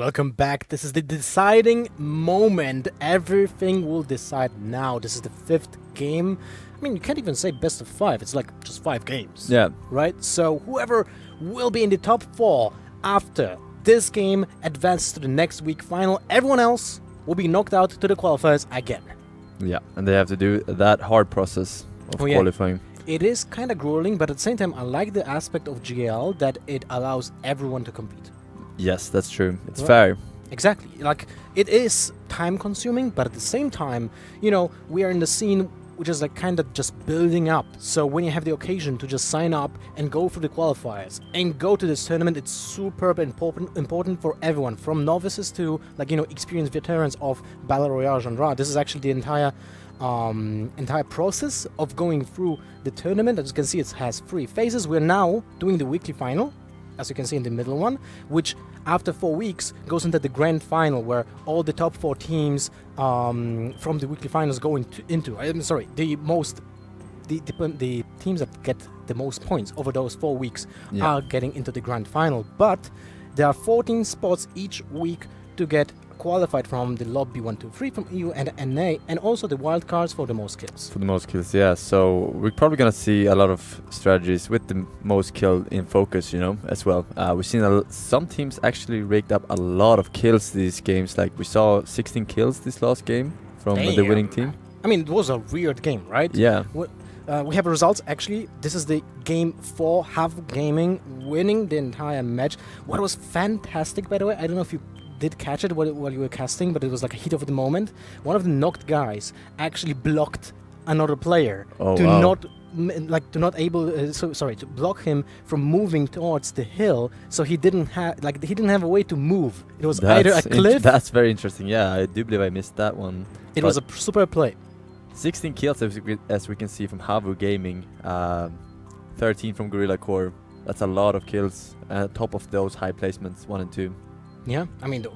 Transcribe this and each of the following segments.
welcome back. This is the deciding moment. Everything will decide now. This is the fifth game. I mean, you can't even say best of five. It's like just 5 games. Yeah. Right? So whoever will be in the top 4 after this game advances to the next week final. Everyone else will be knocked out to the qualifiers again. Yeah, and they have to do that hard process of qualifying. It is kind of grueling, but at the same time, I like the aspect of GLL that it allows everyone to compete. Yes, that's true. It's fair. Exactly. Like, it is time-consuming, but at the same time, we are in the scene which is like kind of just building up. So when you have the occasion to just sign up and go through the qualifiers and go to this tournament, it's super important for everyone, from novices to experienced veterans of Battle Royale genre. This is actually the entire process of going through the tournament. As you can see, it has 3 phases. We're now doing the weekly final, as you can see in the middle one, which after 4 weeks goes into the grand final, where all the top 4 teams from the weekly finals go the teams that get the most points over those 4 weeks are getting into the grand final. But there are 14 spots each week to get qualified from the lobby 1, 2, 3 from EU and NA, and also the wildcards for the most kills. For the most kills, yeah. So we're probably gonna see a lot of strategies with the most kill in focus, as well. We've seen some teams actually raked up a lot of kills these games. Like we saw 16 kills this last game from the winning team. I mean, it was a weird game, right? Yeah. We have results. Actually, this is the game 4, Have Gaming winning the entire match. What was fantastic, by the way, I don't know if you did catch it while you were casting, but it was like a heat of the moment. One of the knocked guys actually blocked another player to block him from moving towards the hill. So he didn't have a way to move. It was either a cliff. That's very interesting. Yeah, I do believe I missed that one. It was a super play. 16 kills as we can see from Havu Gaming, 13 from Gorilla Core. That's a lot of kills. Top of those high placements 1 and 2. Yeah, I mean,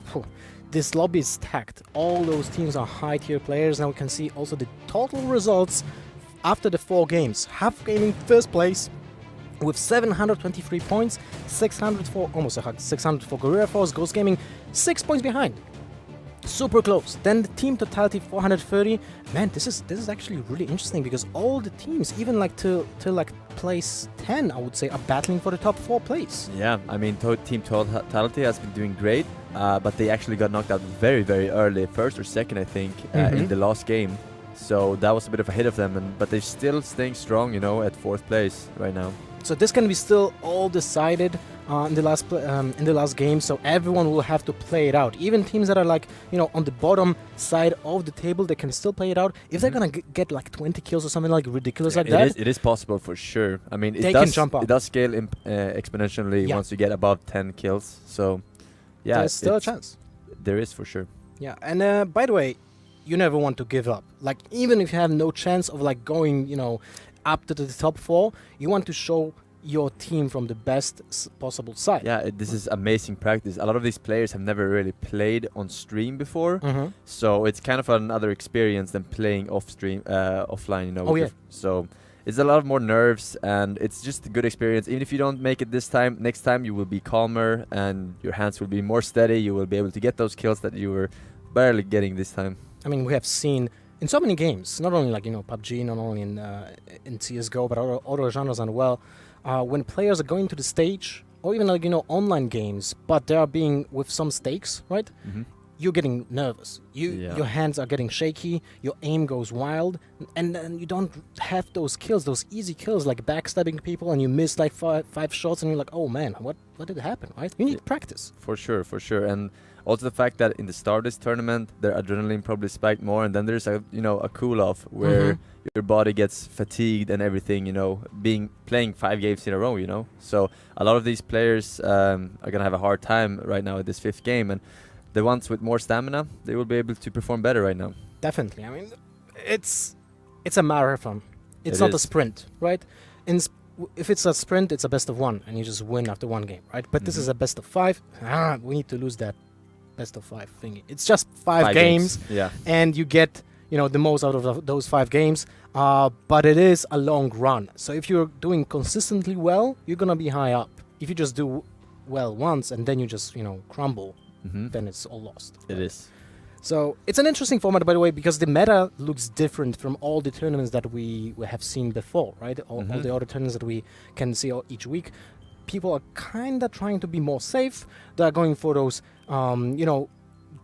this lobby is stacked. All those teams are high-tier players. Now we can see also the total results after the 4 games. Have Gaming first place with 723 points, 600 for Gorilla Force. Ghost Gaming 6 points behind. Super close. Then the team totality 430. Man, this is actually really interesting, because all the teams, even to place 10, I would say, are battling for the top 4 place. Yeah, I mean, team totality has been doing great, but they actually got knocked out very, very early, first or second, I think, in the last game. So that was a bit of a hit of them, but they're still staying strong, at 4th place right now. So this can be still all decided in the last game. So everyone will have to play it out. Even teams that are on the bottom side of the table, they can still play it out. If they're gonna get 20 kills or something ridiculous like that, it is possible for sure. I mean, they can jump up. It does scale exponentially once you get above 10 kills. So yeah, there's still a chance. There is for sure. Yeah, and by the way, you never want to give up. Even if you have no chance of going, up to the top 4, you want to show your team from the best possible side. Yeah, this is amazing practice. A lot of these players have never really played on stream before, so it's kind of another experience than playing offline. So it's a lot more nerves, and it's just a good experience. Even if you don't make it this time, next time you will be calmer and your hands will be more steady. You will be able to get those kills that you were barely getting this time. I mean, we have seen in so many games, not only PUBG, not only in CSGO, but other genres as well, when players are going to the stage, or even online games, but they are being with some stakes, right? You're getting nervous. Your hands are getting shaky. Your aim goes wild, and then you don't have those kills, those easy kills, like backstabbing people, and you miss 5 shots, and you're like, oh man, what did happen? Right? You need practice. For sure, and also the fact that in the start of this tournament, their adrenaline probably spiked more, and then there's a cool off where your body gets fatigued and everything, playing 5 games in a row, So a lot of these players are gonna have a hard time right now at this 5th game, and the ones with more stamina, they will be able to perform better right now. Definitely. I mean, it's a marathon. It's not a sprint, right? If it's a sprint, it's a best of 1, and you just win after 1 game, right? But this is a best of 5. We need to lose that best of 5 thingy. It's just 5 games, and you get the most out of those 5 games. But it is a long run. So if you're doing consistently well, you're gonna be high up. If you just do well once and then you just crumble, then it's all lost. It is. So it's an interesting format, by the way, because the meta looks different from all the tournaments that we have seen before, right? All the other tournaments that we can see each week. People are kind of trying to be more safe. They're going for those,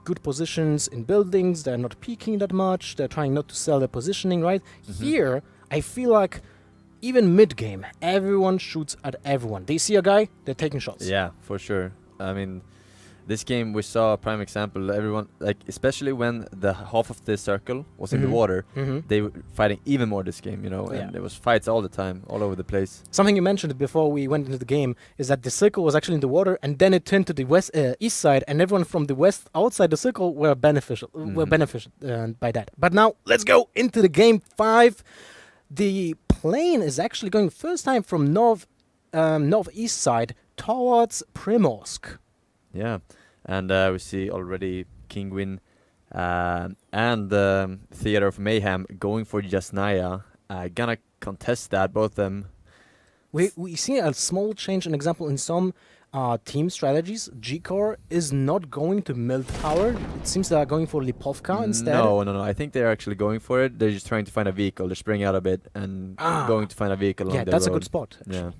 good positions in buildings. They're not peeking that much. They're trying not to sell their positioning, right? Here, I feel like even mid-game, everyone shoots at everyone. They see a guy, they're taking shots. Yeah, for sure. I mean, this game we saw a prime example. Everyone, like especially when the half of the circle was in the water, they were fighting even more this game, and there was fights all the time, all over the place. Something you mentioned before we went into the game is that the circle was actually in the water, and then it turned to the east side, and everyone from the west outside the circle were beneficial by that. But now let's go into the game 5. The plane is actually going first time from northeast side towards Primorsk. Yeah, and we see already Kingwin and Theater of Mayhem going for Jasnaya. Gonna contest that, both of them. We see a small change, an example in some team strategies. G-Core is not going to Mill Tower. It seems they are going for Lipovka instead. No. I think they're actually going for it. They're just trying to find a vehicle. They're spreading out a bit and going to find a vehicle along the road. Yeah, that's a good spot. Actually. Yeah.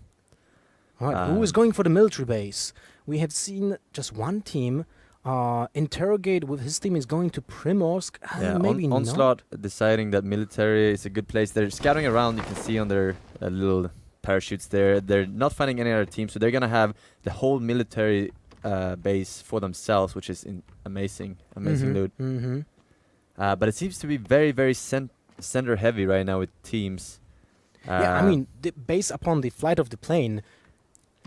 All right, who is going for the military base? We have seen just one team interrogate with his team is going to Primorsk. Maybe Onslaught deciding that military is a good place. They're scouting around. You can see on their little parachutes there. They're not finding any other team, so they're going to have the whole military base for themselves, which is amazing loot. But it seems to be very, very center heavy right now with teams. I mean, based upon the flight of the plane,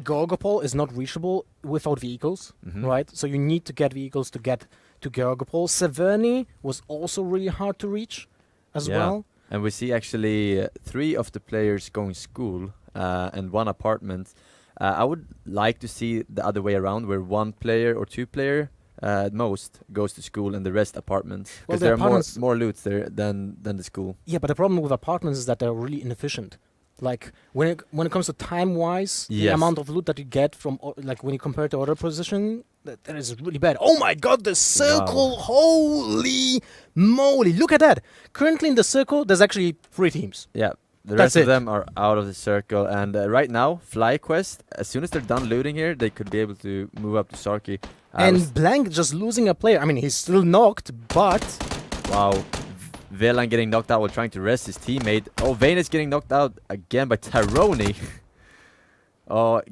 Georgopol is not reachable without vehicles, right? So you need to get vehicles to get to Georgopol. Severny was also really hard to reach as well. And we see actually 3 of the players going school and 1 apartment. I would like to see the other way around, where 1 player or 2 player at most goes to school and the rest apartments. Because there are more loots there than the school. Yeah, but the problem with apartments is that they're really inefficient. Like when it comes to time-wise, the amount of loot that you get from when you compare it to other position, that is really bad. Oh my God, the circle! Wow. Holy moly! Look at that. Currently in the circle, there's actually 3 teams. Yeah, the rest of them are out of the circle. And right now, FlyQuest, as soon as they're done looting here, they could be able to move up to Sarki. And Blank just losing a player. I mean, he's still knocked, but wow. Velan getting knocked out while trying to rest his teammate. Oh, Vayne is getting knocked out again by Tyrone.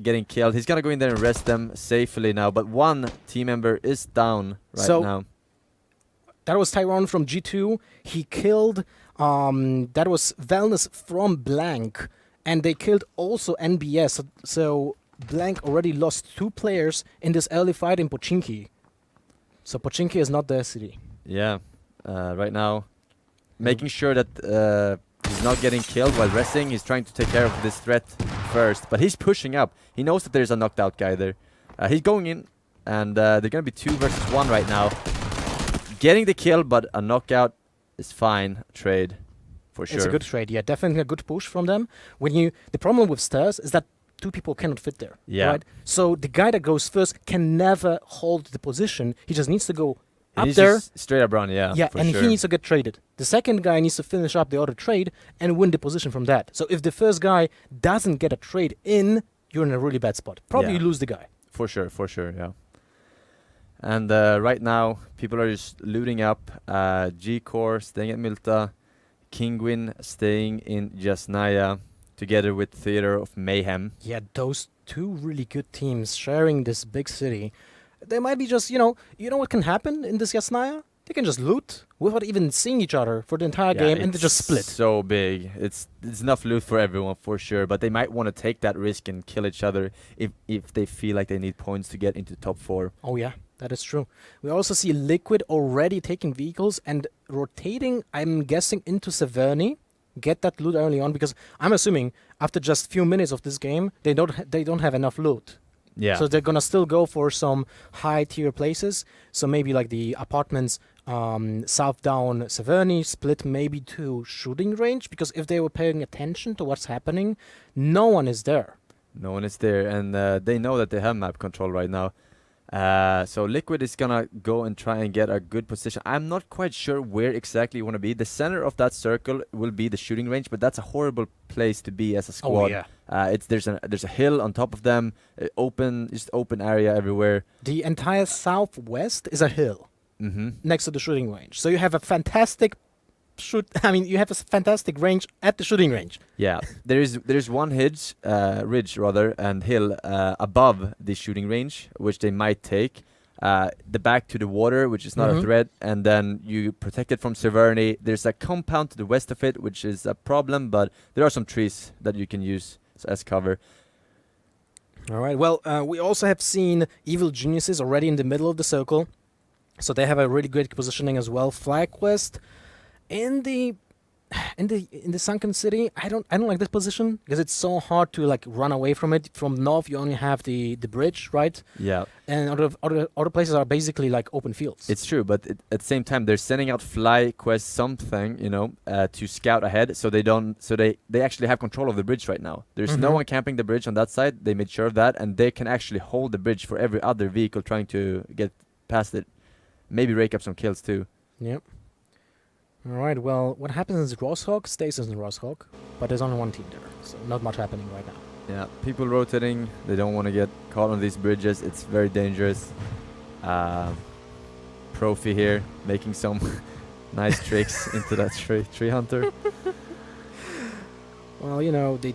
Getting killed. He's gonna go in there and rest them safely now, but 1 team member is down now. That was Tyrone from G2. He killed, that was Wellness from Blank, and they killed also NBS. So Blank already lost 2 players in this early fight in Pochinki. So Pochinki is not their city. Yeah, right now. Making sure that he's not getting killed while resting. He's trying to take care of this threat first. But he's pushing up. He knows that there's a knocked out guy there. He's going in. And they're going to be 2 versus 1 right now. Getting the kill, but a knockout is fine. Trade, for sure. It's a good trade. Yeah, definitely a good push from them. The problem with stairs is that 2 people cannot fit there. Yeah. Right? So the guy that goes first can never hold the position. He just needs to go up he's there. Just straight up run, yeah. Yeah, and he needs to get traded. The second guy needs to finish up the other trade and win the position from that. So if the first guy doesn't get a trade in, you're in a really bad spot. Probably you lose the guy. For sure, yeah. And right now, people are just looting up. G-Core staying at Milta. Kingwin staying in Jasnaya together with Theater of Mayhem. Yeah, those 2 really good teams sharing this big city. They might be just, you know what can happen in this Jasnaya? They can just loot without even seeing each other for the entire game, and they just split. So big. It's enough loot for everyone, for sure. But they might want to take that risk and kill each other if they feel like they need points to get into top 4. Oh, yeah. That is true. We also see Liquid already taking vehicles and rotating, I'm guessing, into Severny. Get that loot early on, because I'm assuming after just few minutes of this game, they don't have enough loot. Yeah. So they're gonna still go for some high tier places. So maybe like the apartments south down Severny, split maybe to shooting range, because if they were paying attention to what's happening, no one is there. No one is there, and they know that they have map control right now. So Liquid is gonna go and try and get a good position. I'm not quite sure where exactly you want to be. The center of that circle will be the shooting range, but that's a horrible place to be as a squad. Oh yeah. There's a hill on top of them, open area everywhere. The entire southwest is a hill next to the shooting range. So you have a fantastic you have a fantastic range at the shooting range. Yeah, there's one ridge and hill above the shooting range, which they might take. The back to the water, which is not a threat, and then you protect it from Severny. There's a compound to the west of it, which is a problem, but there are some trees that you can use as cover. All right. Well, we also have seen Evil Geniuses already in the middle of the circle, so they have a really great positioning as well. FlyQuest in the sunken city, I don't like this position because it's so hard to like run away from it. From north, you only have the bridge, right? Yeah. And other places are basically like open fields. It's true, but at the same time, they're sending out FlyQuest something, to scout ahead, so they actually have control of the bridge right now. There's no one camping the bridge on that side. They made sure of that, and they can actually hold the bridge for every other vehicle trying to get past it. Maybe rake up some kills too. Yep. All right, well, what happens is Rosshawk stays in Rosshawk, but there's only one team there, so not much happening right now. Yeah, people rotating. They don't want to get caught on these bridges. It's very dangerous. Profi here making some nice tricks into that tree hunter. Well, the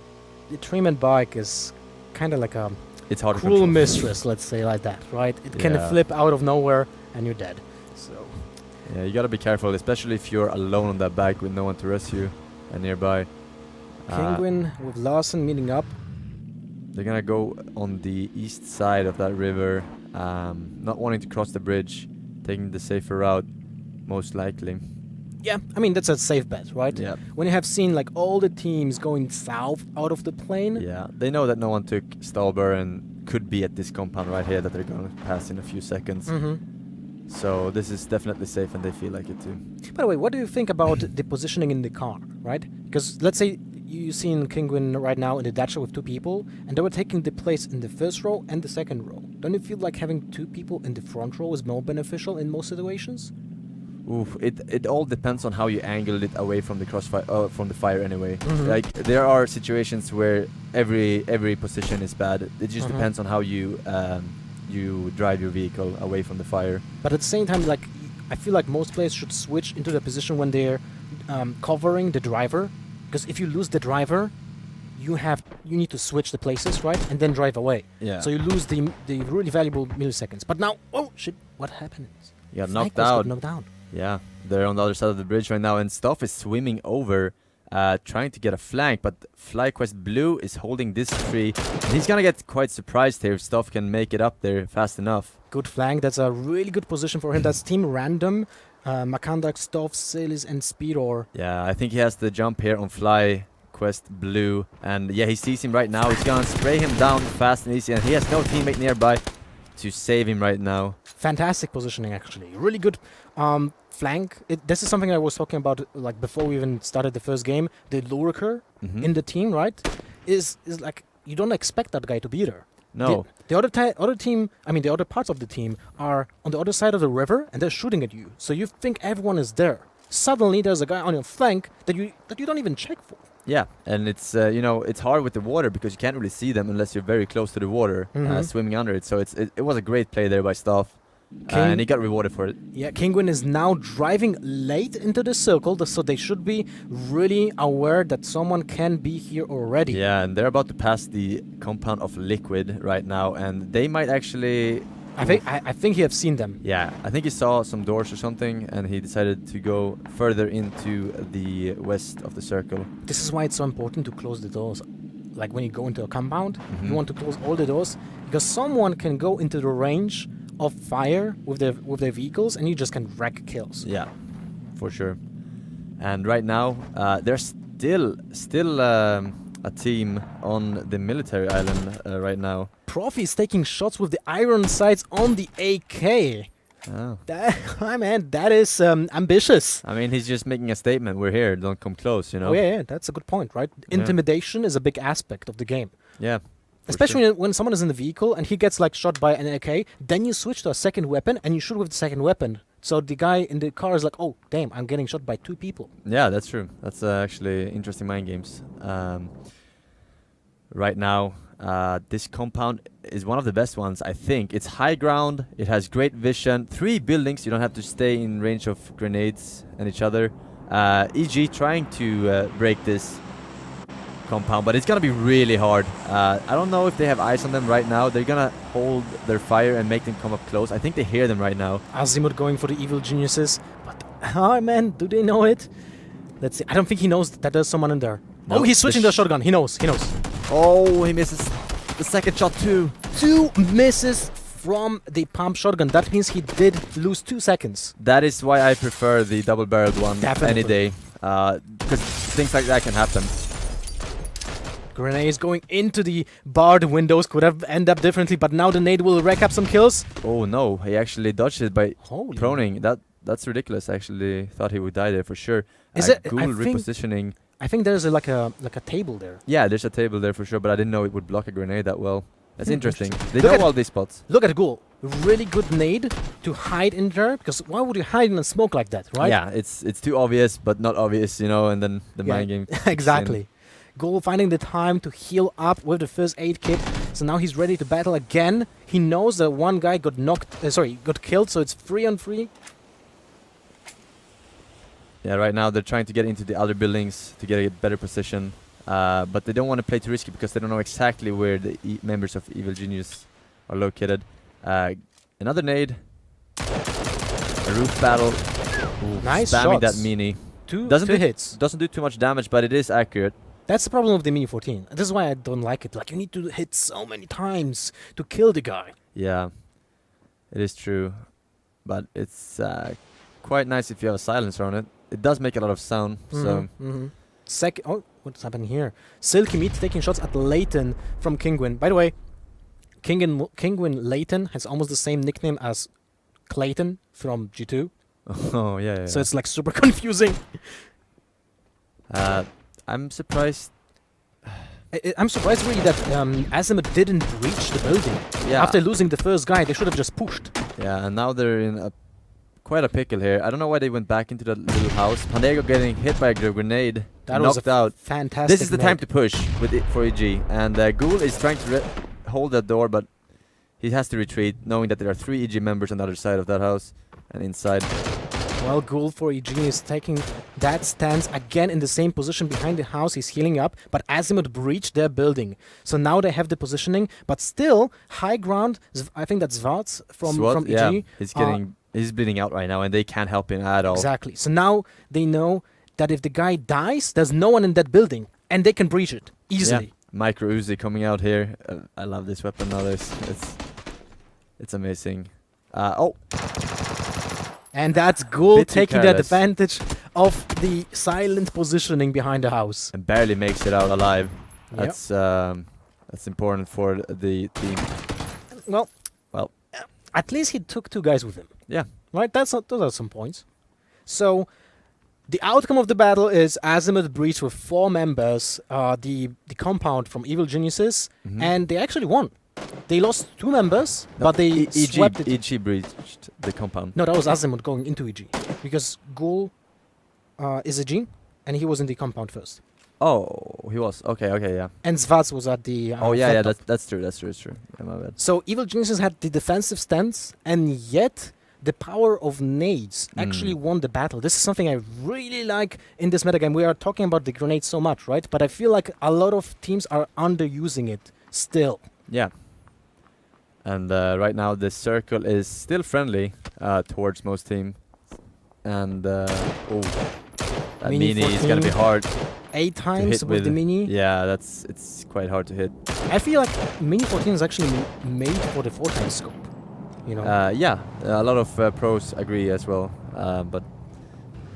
Treeman bike is kind of like a it's hard cruel mistress, let's say like that, right? It can flip out of nowhere and you're dead. So yeah, you gotta be careful, especially if you're alone on that bike with no one to rescue and nearby. Penguin with Larson meeting up. They're gonna go on the east side of that river, not wanting to cross the bridge, taking the safer route, most likely. Yeah, I mean, that's a safe bet, right? Yeah. When you have seen like all the teams going south out of the plane. Yeah, they know that no one took Stalber and could be at this compound right here that they're gonna pass in a few seconds. So this is definitely safe, and they feel like it too. By the way, what do you think about the positioning in the car, right? Because let's say you've seen Kinguin right now in the Dacia with two people, and they were taking the place in the first row and the second row. Don't you feel like having two people in the front row is more beneficial in most situations? Oof, it all depends on how you angle it away from the crossfire, from the fire anyway. Like there are situations where every position is bad. It just depends on how you drive your vehicle away from the fire. But at the same time, like I feel like most players should switch into the position when they're covering the driver, because if you lose the driver, you need to switch the places, right, and then drive away. Yeah. So you lose the really valuable milliseconds. But now, oh shit, what happened? You got knocked out. Knocked down. Yeah, they're on the other side of the bridge right now, and Stuff is swimming over, trying to get a flank, but FlyQuest Blue is holding this tree, and he's gonna get quite surprised here if Stuff can make it up there fast enough. Good flank. That's a really good position for him. That's Team Random, Makandak, Stuff, Salis, and Speedor. Yeah, I think he has the jump here on FlyQuest Blue, and yeah, he sees him right now. He's gonna spray him down fast and easy, and he has no teammate nearby to save him right now. Fantastic positioning, actually. Really good flank. This is something I was talking about like before we even started the first game. The Luriker in the team, right, is like you don't expect that guy to be there. No. The other team, I mean the other parts of the team are on the other side of the river and they're shooting at you. So you think everyone is there. Suddenly there's a guy on your flank that you don't even check for. Yeah, and it's it's hard with the water because you can't really see them unless you're very close to the water, swimming under it. So it was a great play there by Staff, and he got rewarded for it. Yeah, Kinguin is now driving late into the circle, so they should be really aware that someone can be here already. Yeah, and they're about to pass the compound of Liquid right now, and they might actually... I think he have seen them. Yeah, I think he saw some doors or something, and he decided to go further into the west of the circle. This is why it's so important to close the doors. Like when you go into a compound, you want to close all the doors, because someone can go into the range of fire with their vehicles, and you just can wreck kills. Yeah, for sure. And right now, there's still a team on the military island right now. Profi is taking shots with the iron sights on the AK. Oh. That is ambitious. I mean, he's just making a statement. We're here. Don't come close, you know? Oh, yeah, that's a good point, right? Yeah. Intimidation is a big aspect of the game. Yeah, Especially when someone is in the vehicle and he gets like shot by an AK, then you switch to a second weapon and you shoot with the second weapon. So the guy in the car is like, oh, damn, I'm getting shot by 2 people. Yeah, that's true. That's actually interesting mind games. Right now, this compound is one of the best ones, I think. It's high ground. It has great vision. 3 buildings. You don't have to stay in range of grenades and each other. EG trying to break this compound, but it's gonna be really hard. I don't know if they have eyes on them right now. They're gonna hold their fire and make them come up close. I think they hear them right now. Azimuth going for the evil geniuses, but oh man, do they know it? Let's see. I don't think he knows that there's someone in there. No, oh, he's switching to a shotgun. He knows. Oh, he misses the second shot too. 2 misses from the pump shotgun. That means he did lose 2 seconds. That is why I prefer the double-barreled one any day, because things like that can happen. Grenades going into the barred windows could have ended up differently, but now the nade will rack up some kills. Oh no, he actually dodged it by proning. That's ridiculous. I actually thought he would die there for sure. Is it? Ghoul repositioning. I think there's like a table there. Yeah, there's a table there for sure, but I didn't know it would block a grenade that well. That's interesting. They know all these spots. Look at Ghoul. Really good nade to hide in there, because why would you hide in a smoke like that, right? Yeah, it's too obvious, but not obvious, you know, and then the mind game. Exactly. Ghoul finding the time to heal up with the first aid kit, so now he's ready to battle again. He knows that one guy got got killed, so it's 3 on 3. Yeah, right now they're trying to get into the other buildings to get a better position, but they don't want to play too risky because they don't know exactly where the members of Evil Genius are located. Another nade, a roof battle. Ooh, nice spamming shots. That mini. Two hits. Doesn't do too much damage, but it is accurate. That's the problem with the Mini 14. This is why I don't like it. Like, you need to hit so many times to kill the guy. Yeah, it is true. But it's quite nice if you have a silencer on it. It does make a lot of sound, so... Oh, what's happening here? Silky Meat taking shots at Layton from Kingwin. By the way, Kingwin Layton has almost the same nickname as Clayton from G2. Oh, yeah. So it's like super confusing. I'm surprised. I'm surprised really that Azimuth didn't breach the building. Yeah. After losing the first guy, they should have just pushed. Yeah, and now they're in quite a pickle here. I don't know why they went back into that little house. Pandego getting hit by a grenade. That knocked was a out. Fantastic. This is the time to push with it for EG. And Ghoul is trying to hold that door, but he has to retreat, knowing that there are 3 EG members on the other side of that house and inside. Well, Ghoul for EG is taking that stance again in the same position behind the house. He's healing up, but Azimuth breached their building. So now they have the positioning, but still high ground. I think that's Svarts from EG. Yeah, he's bleeding out right now, and they can't help him at all. Exactly. So now they know that if the guy dies, there's no one in that building, and they can breach it easily. Yeah. Micro Uzi coming out here. I love this weapon now. It's amazing. And that's Ghoul taking that advantage of the silent positioning behind the house. And barely makes it out alive. Yep. That's important for the team. Well, at least he took 2 guys with him. Yeah. Right? Those are some points. So, the outcome of the battle is Azimuth breached with 4 members, the compound from Evil Geniuses, and they actually won. They lost 2 members, but they swept it. EG breached the compound. No, that was Azimuth going into EG. Because Ghoul is EG, and he was in the compound first. Oh, he was. Okay, yeah. And Svarts was at the... that's true, it's true. Yeah, my bad. So Evil Geniuses had the defensive stance, and yet the power of nades actually won the battle. This is something I really like in this metagame. We are talking about the grenades so much, right? But I feel like a lot of teams are underusing it still. Yeah. And right now the circle is still friendly towards most team. And that mini is gonna be hard. 8 times with the mini. Yeah, it's quite hard to hit. I feel like Mini 14 is actually made for the 4x scope. You know? Yeah, a lot of pros agree as well. But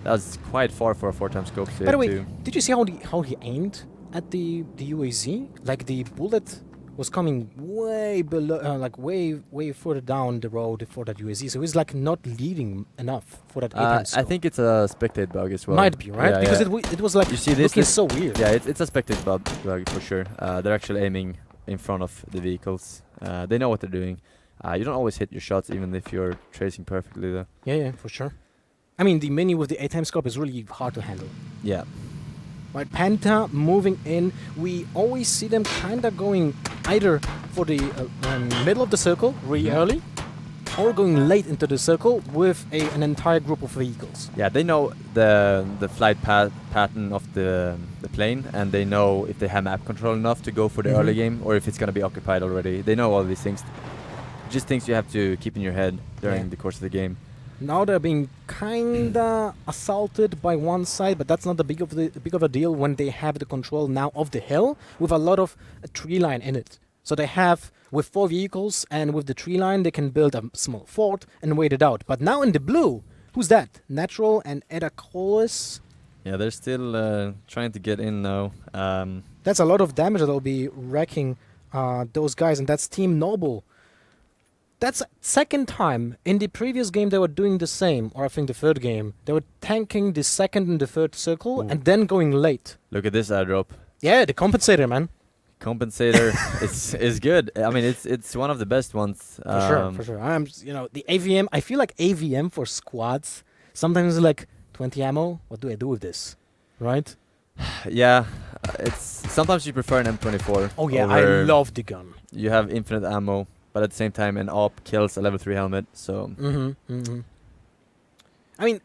that's quite far for a 4x scope. By the way, did you see how he aimed at the UAZ? Like the bullet was coming way below, like way further down the road for that UAZ. So he's like not leading enough for that 8x scope. I think it's a spectate bug as well. Might be, right? Yeah, because it was like you see looking so weird. Yeah, it's a spectate bug for sure. They're actually aiming in front of the vehicles. They know what they're doing. You don't always hit your shots, even if you're tracing perfectly, though. Yeah, for sure. I mean, the mini with the 8x scope is really hard to handle. Yeah. Right, Penta moving in. We always see them kind of going either for the middle of the circle really early, or going late into the circle with an entire group of vehicles. Yeah, they know the flight pattern of the plane, and they know if they have map control enough to go for the early game, or if it's going to be occupied already. They know all these things. Just things you have to keep in your head during the course of the game. Now they're being kinda assaulted by one side, but that's not the big of a deal when they have the control now of the hill with a lot of tree line in it. So they have, with 4 vehicles and with the tree line, they can build a small fort and wait it out. But now in the blue, who's that? Natural and Edacolis. Yeah, they're still trying to get in now. That's a lot of damage that'll be wrecking those guys, and that's Team Noble. That's second time. In the previous game, they were doing the same, or I think the third game. They were tanking the second and the third circle and then going late. Look at this airdrop. Yeah, the compensator, man. Compensator is good. I mean, it's one of the best ones. For sure. The AVM. I feel like AVM for squads. Sometimes it's like 20 ammo. What do I do with this? Right? Yeah, it's sometimes you prefer an M24. Oh yeah, I love the gun. You have infinite ammo. But at the same time, an AWP kills a level 3 helmet, so... I mean,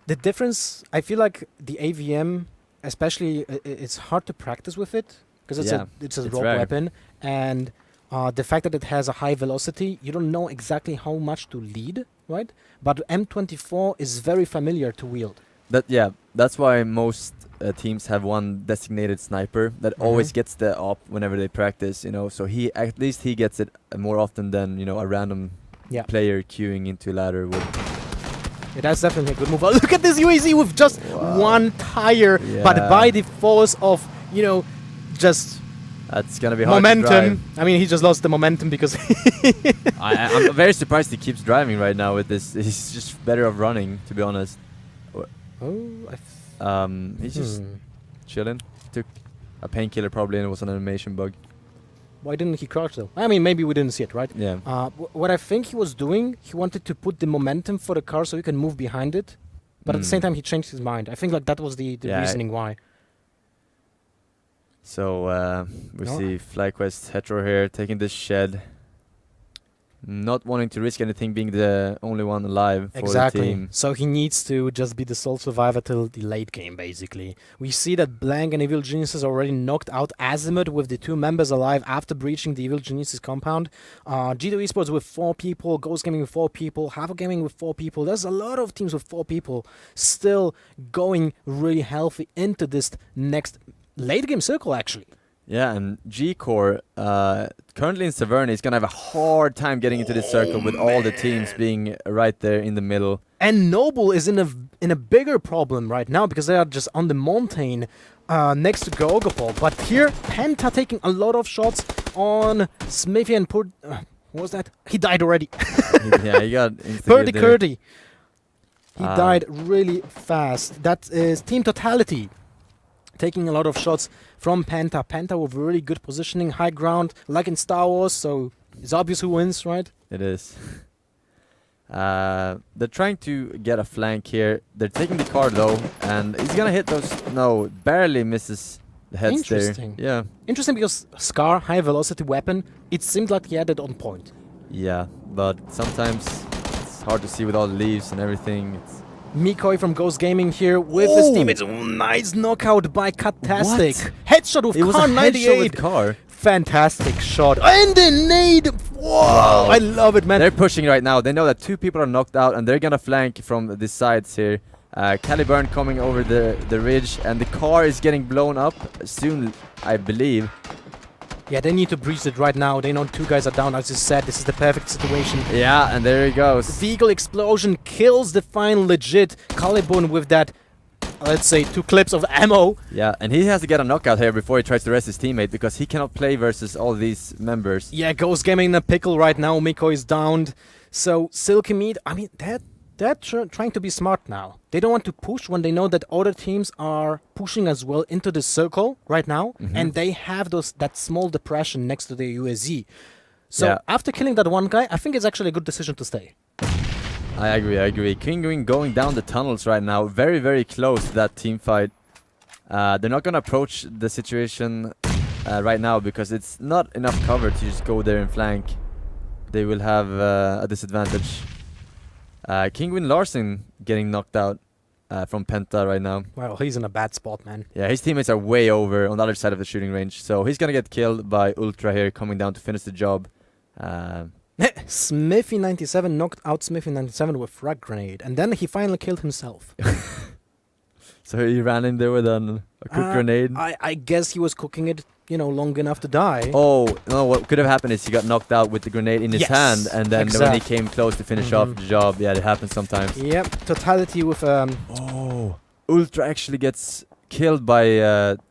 the difference, I feel like the AVM, especially, it's hard to practice with it, because it's a rogue weapon, and the fact that it has a high velocity, you don't know exactly how much to lead, right? But M24 is very familiar to wield. That's why most teams have one designated sniper that always gets the op whenever they practice, so at least he gets it more often than a random player queuing into ladder would. Yeah, that's definitely a good move. Look at this UAZ with just one tire, but by the force of just that's gonna be hard momentum. To drive. I mean, he just lost the momentum because I'm very surprised he keeps driving right now with this. He's just better off running, to be honest. He's just chilling. Took a painkiller probably, and it was an animation bug. Why didn't he crouch though? I mean, maybe we didn't see it, right? Yeah. What I think he was doing, he wanted to put the momentum for the car so he can move behind it, but at the same time he changed his mind. I think like that was the reasoning why. So we see FlyQuest Hetero here taking this shed. Not wanting to risk anything, being the only one alive for the team. So he needs to just be the sole survivor till the late game, basically. We see that Blank and Evil Geniuses already knocked out Azimuth with the 2 members alive after breaching the Evil Geniuses compound. G2 Esports with 4 people, Ghost Gaming with 4 people, Havo Gaming with 4 people. There's a lot of teams with 4 people still going really healthy into this next late game circle, actually. Yeah, and G-Core, currently in Severn, is going to have a hard time getting into this circle with all the teams being right there in the middle. And Noble is in a bigger problem right now because they are just on the mountain next to Georgopol. But here, Penta taking a lot of shots on Smithy and what was that? He died already. He got Purdy. He died really fast. That is Team Totality. Taking a lot of shots from Penta. Penta with really good positioning, high ground, like in Star Wars, so it's obvious who wins, right? It is. They're trying to get a flank here. They're taking the car though, and he's gonna hit those. No, barely misses the heads there. Interesting. Yeah. Interesting because Scar, high velocity weapon, it seemed like he had it on point. Yeah, but sometimes it's hard to see with all the leaves and everything. Mikoi from Ghost Gaming here with his teammates. Nice knockout by Katastic. Headshot with Car 98. Car. Fantastic shot. And the nade. Whoa. I love it, man. They're pushing right now. They know that 2 people are knocked out and they're going to flank from the sides here. Caliburn coming over the ridge, and the car is getting blown up soon, I believe. Yeah, they need to breach it right now. They know 2 guys are down. As you said, this is the perfect situation. Yeah, and there he goes. Vehicle explosion kills the fine legit Caliburn with that, let's say, 2 clips of ammo. Yeah, and he has to get a knockout here before he tries to rest his teammate, because he cannot play versus all these members. Yeah, Ghost Gaming in a pickle right now. Miko is downed. So, Silky Meat, I mean, that they're trying to be smart now. They don't want to push when they know that other teams are pushing as well into the circle right now, and they have that small depression next to the UAZ. So after killing that one guy, I think it's actually a good decision to stay. I agree. Kinguin going down the tunnels right now, very, very close to that team fight. They're not going to approach the situation right now because it's not enough cover to just go there and flank. They will have a disadvantage. Kinguin Larsen getting knocked out from Penta right now. Well, he's in a bad spot, man. Yeah, his teammates are way over on the other side of the shooting range. So he's going to get killed by Ultra here, coming down to finish the job. Smithy97 knocked out Smithy97 with frag grenade, and then he finally killed himself. So he ran in there with a quick grenade. I guess he was cooking it, long enough to die. Oh, no, what could have happened is he got knocked out with the grenade in his hand, and then when he came close to finish off the job, it happens sometimes. Yep, totality with... Oh, Ultra actually gets killed by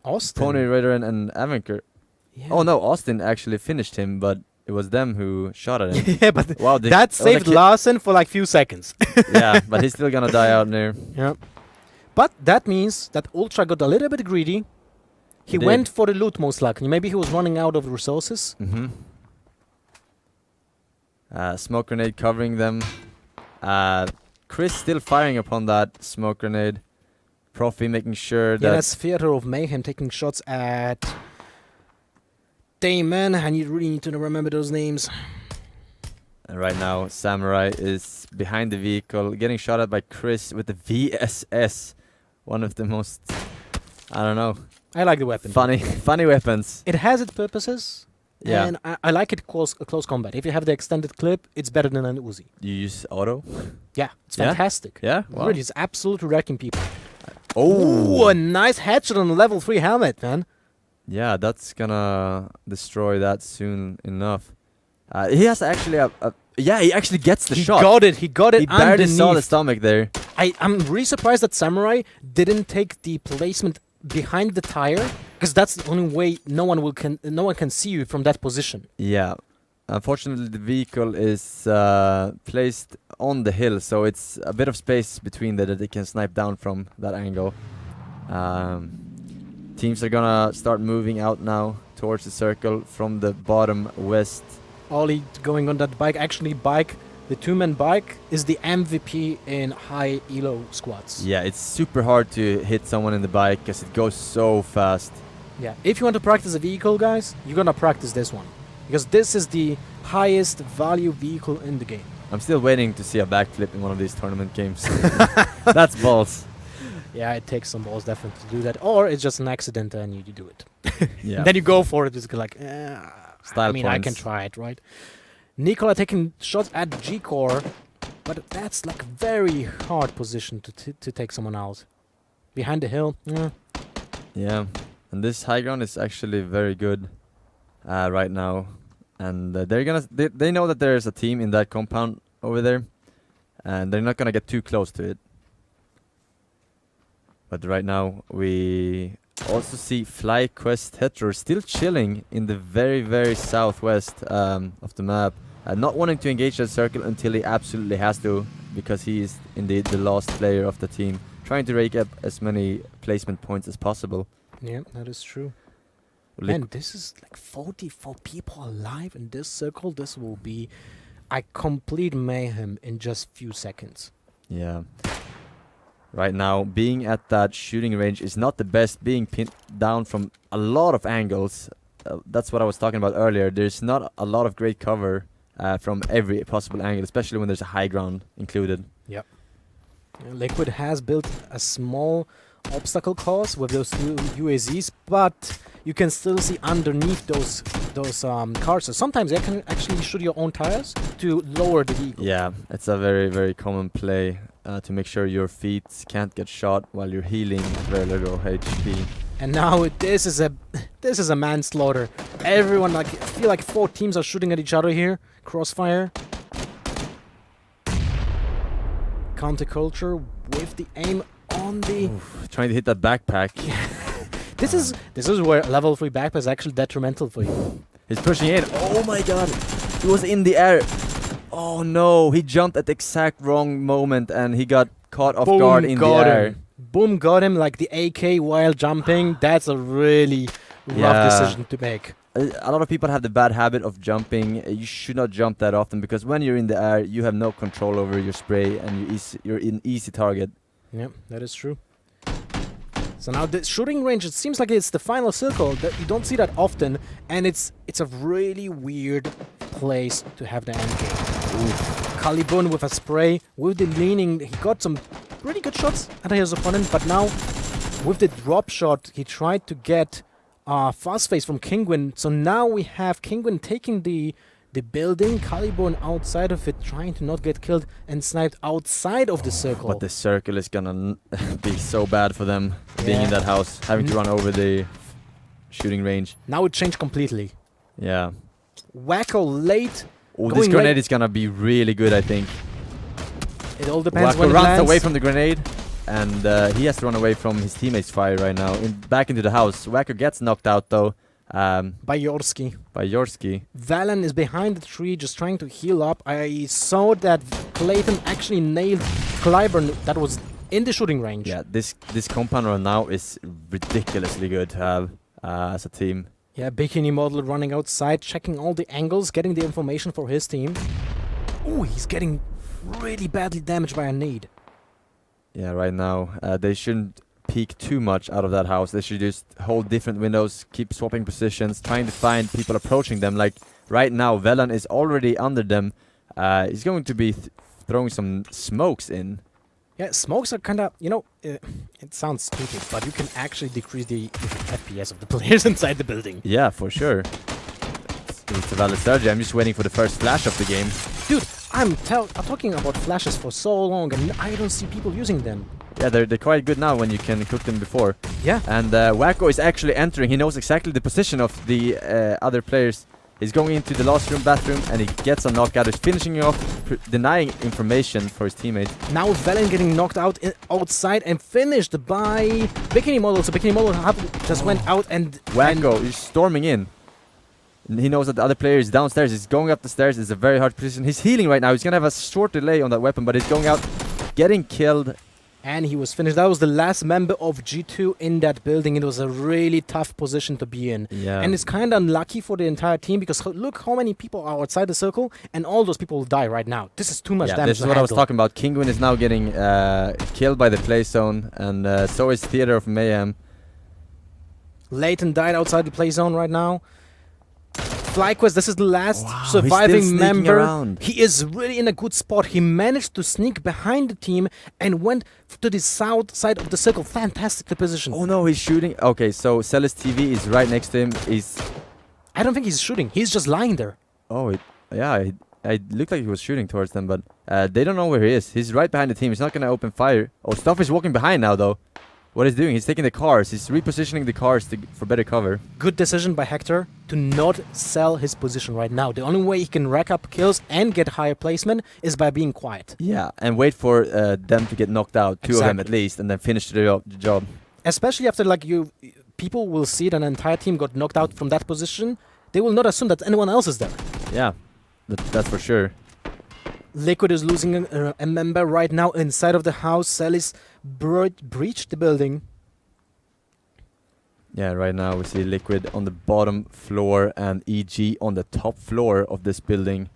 Austin. Pony Rider and Avenker. Yeah. Oh no, Austin actually finished him, but it was them who shot at him. Yeah, but wow, that saved Larsen for like few seconds. Yeah, but he's still gonna die out there. Yeah. But that means that Ultra got a little bit greedy. He went for the loot most likely. Maybe he was running out of resources. Smoke grenade covering them. Chris still firing upon that smoke grenade. Profi making sure that... Yeah, that's Theater of Mayhem taking shots at... Damon, and you really need to remember those names. And right now, Samurai is behind the vehicle, getting shot at by Chris with the VSS. One of the most... I don't know. I like the weapon. Funny weapons. It has its purposes. Yeah. And I like it close combat. If you have the extended clip, it's better than an Uzi. You use auto? Yeah, it's fantastic. Yeah? Wow. Really, it's absolutely wrecking people. Oh! Ooh, a nice headshot on a level 3 helmet, man. Yeah, that's gonna destroy that soon enough. He has actually yeah, he actually gets the shot. He got it. He barely underneath. saw the stomach there. I'm really surprised that Samurai didn't take the placement behind the tire, because that's the only way no one can see you from that position. Yeah, unfortunately the vehicle is placed on the hill, so it's a bit of space between there that they can snipe down from that angle. Teams are gonna start moving out now towards the circle from the bottom west. Ollie going on that bike. Actually, the two-man bike is the MVP in high elo squads. Yeah, it's super hard to hit someone in the bike because it goes so fast. Yeah, if you want to practice a vehicle, guys, you're gonna practice this one, because this is the highest value vehicle in the game. I'm still waiting to see a backflip in one of these tournament games. That's balls. Yeah, it takes some balls definitely to do that, or it's just an accident and you do it. Yeah. Then you go for it. It's like, style points. I can try it, right? Nicola taking shots at G-Core, but that's like a very hard position to take someone out. Behind the hill, Yeah, and this high ground is actually very good right now, and they know that there's a team in that compound over there, and they're not gonna get too close to it. But right now we also see FlyQuest Hetero still chilling in the very, very southwest of the map, not wanting to engage that circle until he absolutely has to, because he is indeed the last player of the team, trying to rake up as many placement points as possible. Yeah, that is true. Man, this is like 44 people alive in this circle. This will be a complete mayhem in just few seconds. Yeah. Right now, being at that shooting range is not the best, being pinned down from a lot of angles. That's what I was talking about earlier. There's not a lot of great cover from every possible angle, especially when there's a high ground included. Yep. Liquid has built a small obstacle course with those two UAZs, but you can still see underneath those cars. So sometimes you can actually shoot your own tires to lower the vehicle. Yeah, it's a very, very common play to make sure your feet can't get shot while you're healing very little HP. And now this is a manslaughter. Everyone, I feel like 4 teams are shooting at each other here. Crossfire. Counterculture with the aim on the... Oof, trying to hit that backpack. This is where level 3 backpack is actually detrimental for you. He's pushing in. Oh my god. He was in the air. Oh no, he jumped at the exact wrong moment and he got caught off guard in the air. Boom, got him like the AK while jumping. That's a really rough decision to make. A lot of people have the bad habit of jumping. You should not jump that often because when you're in the air, you have no control over your spray and you're an easy target. Yeah, that is true. So now the shooting range, it seems like it's the final circle. That you don't see that often, and it's a really weird place to have the end game. Caliban with a spray, with the leaning, he got some pretty good shots at his opponent, but now with the drop shot, he tried to get fast face from Kingwin. So now we have Kingwin taking the building, Caliban outside of it, trying to not get killed and sniped outside of the circle. But the circle is gonna be so bad for them being in that house, having to run over the shooting range. Now it changed completely. Yeah. Wacko late. Oh, this grenade is gonna be really good, I think. It all depends Wacko when it runs lands. away from the grenade, and he has to run away from his teammate's fire right now. Back into the house. Wacko gets knocked out though. By Yorski. Valen is behind the tree just trying to heal up. I saw that Clayton actually nailed Clyburn that was in the shooting range. Yeah, this compound right now is ridiculously good to have as a team. Yeah, Bikini Model running outside, checking all the angles, getting the information for his team. Ooh, he's getting really badly damaged by a nade. Yeah, right now they shouldn't peek too much out of that house. They should just hold different windows, keep swapping positions, trying to find people approaching them. Like right now, Velan is already under them. He's going to be throwing some smokes in. Yeah, smokes are kind of, it sounds stupid, but you can actually decrease the FPS of the players inside the building. Yeah, for sure. It's a valid strategy. I'm just waiting for the first flash of the game. Dude, I'm talking about flashes for so long, and I don't see people using them. Yeah, they're quite good now when you can cook them before. Yeah. And Wacko is actually entering. He knows exactly the position of the other players. He's going into the last room, bathroom, and he gets a knockout. He's finishing off, denying information for his teammates. Now Valen getting knocked out outside and finished by Bikini Model. So Bikini Model just went out and... Wacko is storming in. He knows that the other player is downstairs. He's going up the stairs. It's a very hard position. He's healing right now. He's going to have a short delay on that weapon, but he's going out, getting killed. And he was finished. That was the last member of G2 in that building. It was a really tough position to be in. Yeah. And it's kind of unlucky for the entire team because look how many people are outside the circle and all those people will die right now. This is too much damage. This is what I was talking about. Kingwin is now getting killed by the play zone, and so is Theater of Mayhem. Leighton died outside the play zone right now. FlyQuest, this is the last surviving member. Around. He is really in a good spot. He managed to sneak behind the team and went to the south side of the circle. Fantastic position. Oh no, he's shooting. Okay, so Celis TV is right next to him. I don't think he's shooting. He's just lying there. Oh, it looked like he was shooting towards them, but they don't know where he is. He's right behind the team. He's not going to open fire. Oh, Stuff is walking behind now, though. What he's doing, he's taking the cars. He's repositioning the cars for better cover. Good decision by Hector to not sell his position right now. The only way he can rack up kills and get higher placement is by being quiet. Yeah, and wait for them to get knocked out, two of them at least, and then finish the job. Especially after people will see that an entire team got knocked out from that position. They will not assume that anyone else is there. Yeah, that's for sure. Liquid is losing a member right now inside of the house. Celis breached the building. Yeah, right now we see Liquid on the bottom floor and EG on the top floor of this building.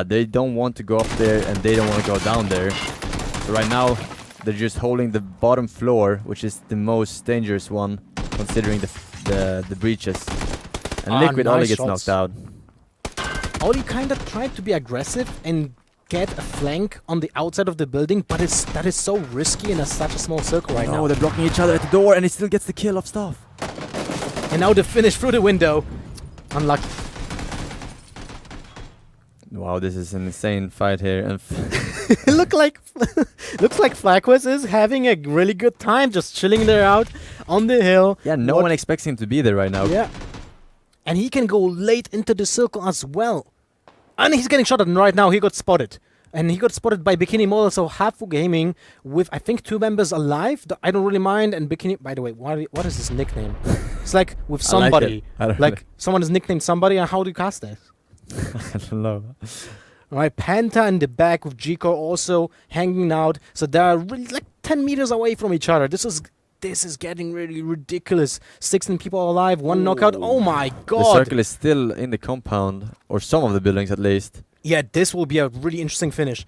They don't want to go up there and they don't want to go down there. So right now they're just holding the bottom floor, which is the most dangerous one considering the breaches. And Liquid nice only gets shots. knocked out. Oli kind of tried to be aggressive and get a flank on the outside of the building, but that is so risky in such a small circle right now. Oh, they're blocking each other at the door and he still gets the kill of Stuff. And now the finish through the window. Unlucky. Wow, this is an insane fight here. And looks like FlyQuest is having a really good time just chilling there out on the hill. yeah, no one expects him to be there right now. Yeah. And he can go late into the circle as well. And he's getting shot at right now. He got spotted. And he got spotted by Bikini Model. So Hafu Gaming with, I think, 2 members alive. I don't really mind. And Bikini... By the way, what is his nickname? It's like with somebody. I like it. Someone is nicknamed somebody. And how do you cast that? I don't know. Right, Penta in the back with G-Core also hanging out. So they're really like 10 meters away from each other. This is getting really ridiculous. 16 people alive, one knockout. Oh my god. The circle is still in the compound, or some of the buildings at least. Yeah, this will be a really interesting finish.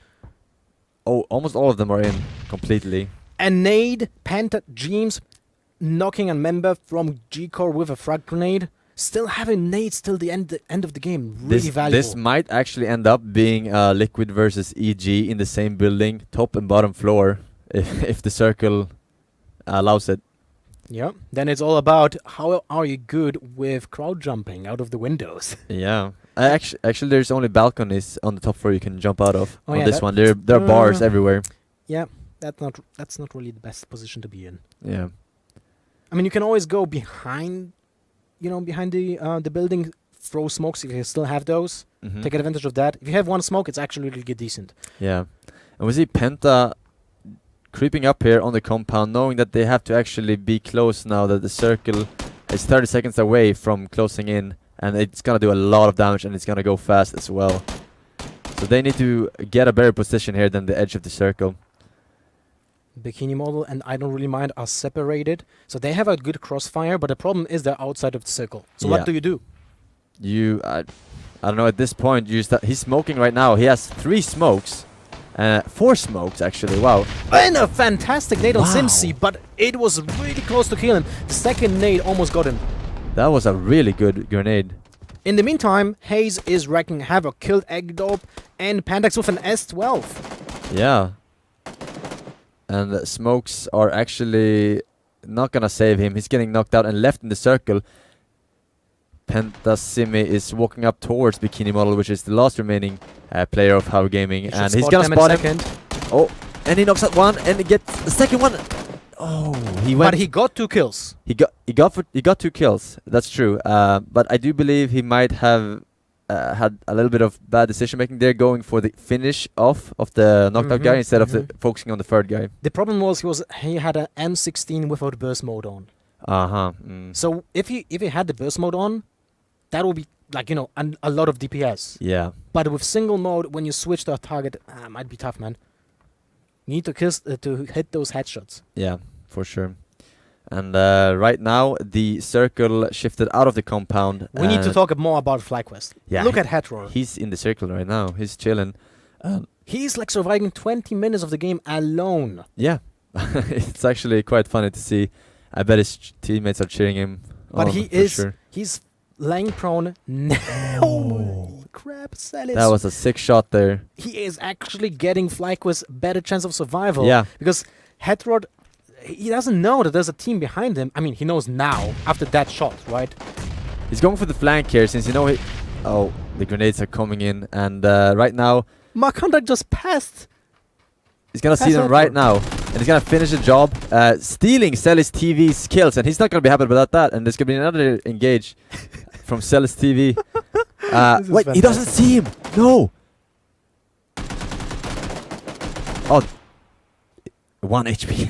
Oh, almost all of them are in completely. And Nade, Penta, James knocking a member from G-Core with a frag grenade. Still having nades till the end of the game. Really valuable. This might actually end up being Liquid versus EG in the same building, top and bottom floor, if the circle allows it. Yeah. Then it's all about how are you good with crowd jumping out of the windows. Yeah. Actually, there's only balconies on the top floor you can jump out of. Oh, on yeah, this one, there are bars everywhere. Yeah, that's not really the best position to be in. Yeah. I mean, you can always go behind. Behind the building, throw smokes if you still have those. Take advantage of that. If you have one smoke, it's actually really decent. Yeah. And we see Penta creeping up here on the compound, knowing that they have to actually be close now, that the circle is 30 seconds away from closing in, and it's going to do a lot of damage, and it's going to go fast as well. So they need to get a better position here than the edge of the circle. Bikini Model and I Don't Really Mind are separated, so they have a good crossfire, but the problem is they're outside of the circle. So what do you do? I don't know, at this point, he's smoking right now. He has 3 smokes. 4 smokes, actually. Wow. And a fantastic nade on Simsi, but it was really close to kill him. The second nade almost got him. That was a really good grenade. In the meantime, Hayes is wrecking havoc, killed Eggdope and Pandax with an S12. Yeah. And the smokes are actually not gonna save him. He's getting knocked out and left in the circle. Pentasimi is walking up towards Bikini Model, which is the last remaining player of How Gaming, and he's gonna spot him. Oh, and he knocks out one, and he gets the second one. Oh, he went. But he got 2 kills. He got 2 kills. That's true. But I do believe he might have had a little bit of bad decision making there, going for the finish off of the knocked out guy instead of focusing on the third guy. The problem was he had an M16 without burst mode on. So if he had the burst mode on, that would be like a lot of DPS. Yeah. But with single mode, when you switch to a target, might be tough, man. You need to hit those headshots. Yeah, for sure. And right now, the circle shifted out of the compound. We need to talk more about FlyQuest. Yeah, Look at Headroar. He's in the circle right now. He's chilling. He's like surviving 20 minutes of the game alone. Yeah. It's actually quite funny to see. I bet his teammates are cheering him But on, he's laying prone. Holy crap, Celis. That was a sick shot there. He is actually getting FlyQuest better chance of survival. Yeah. Because Headroar, he doesn't know that there's a team behind him. I mean, he knows now, after that shot, right? He's going for the flank here, since oh, the grenades are coming in, and right now... Markanda just passed. He's gonna see them right now, and he's gonna finish the job, stealing Celis TV's kills, and he's not gonna be happy about that, and there's gonna be another engage from Celis TV. Wait, he doesn't see him! No! Oh. 1 HP.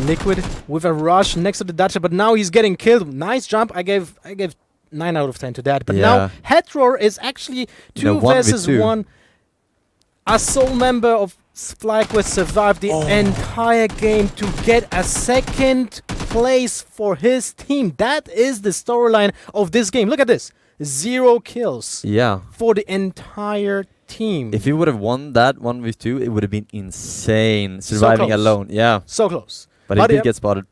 Liquid with a rush next to the Dutcher, but now he's getting killed. Nice jump. I gave 9 out of 10 to that. But now Headroar is actually 2 versus 1. A sole member of FlyQuest survived the entire game to get a second place for his team. That is the storyline of this game. Look at this. 0 kills. Yeah. For the entire team. If he would have won that 1v2, it would have been insane. Surviving alone. Yeah. So close. But he did get spotted.